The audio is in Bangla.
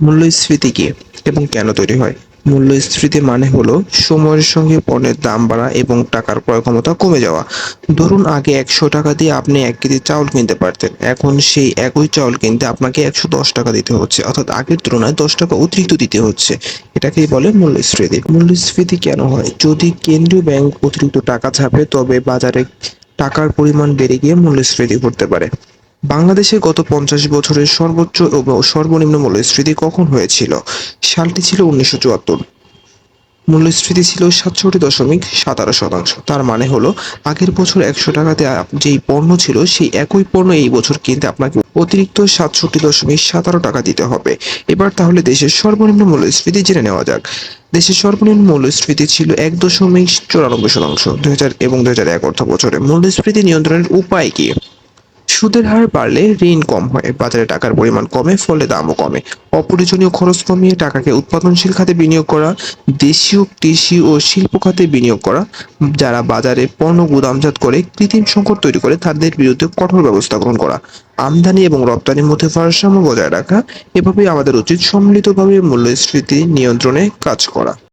মূল্যস্ফীতি কি এবং কেন তৈরি হয়? মূল্যস্ফীতি মানে হলো সময়ের সঙ্গে পণ্যের দাম বাড়া এবং টাকার ক্রয় ক্ষমতা কমে যাওয়া। ধরুন আগে ১০০ টাকা দিয়ে আপনি ১ কেজি চাউল কিনতে পারতেন, এখন সেই একই চাউল কিনতে আপনাকে ১১০ টাকা দিতে হচ্ছে, অর্থাৎ আগের তুলনায় ১০ টাকা অতিরিক্ত দিতে হচ্ছে। এটাকেই বলে মূল্যস্ফীতি। মূল্যস্ফীতি কেন হয়? যদি কেন্দ্রীয় ব্যাংক অতিরিক্ত টাকা ছাপে তবে বাজারে টাকার পরিমাণ বেড়ে গিয়ে মূল্যস্ফীতি ঘটতে পারে। বাংলাদেশে গত ৫০ বছরের সর্বোচ্চ এবং সর্বনিম্ন মূল্যস্ফীতি কখন হয়েছিল? সালটি ছিল ১৯৭৪। মূল্যস্ফীতি ছিল ৬৭.১৭%। তার মানে হলো আগের বছর ১০০ টাকাতে যেই পণ্য ছিল সেই একই পণ্য এই বছর কিনতে আপনাকে অতিরিক্ত ৬৭.১৭ টাকা দিতে হবে। এবার তাহলে দেশের সর্বনিম্ন মূল্যস্ফীতি জেনে নেওয়া যাক। দেশের সর্বনিম্ন মূল্যস্ফীতি ছিল ১.৯৪% ২০০০ এবং ২০০১ অর্থবছরে। মূল্যস্ফীতি নিয়ন্ত্রণের উপায় কি? সুদের হার বাড়লে ঋণ কম হয়, বাজারে টাকার পরিমাণ কমে, ফলে দামও কমে। অপ্রয়োজনীয় খরচ কমিয়ে টাকাকে উৎপাদনশীল খাতে বিনিয়োগ করা, দেশীয় কৃষি ও শিল্প খাতে বিনিয়োগ করা, যারা বাজারে পণ্য গুদামজাত করে কৃত্রিম সংকট তৈরি করে তাদের বিরুদ্ধে কঠোর ব্যবস্থা গ্রহণ করা, আমদানি এবং রপ্তানির মধ্যে ভারসাম্য বজায় রাখা। এভাবেই আমাদের উচিত সম্মিলিতভাবে মূল্যস্ফীতি নিয়ন্ত্রণে কাজ করা।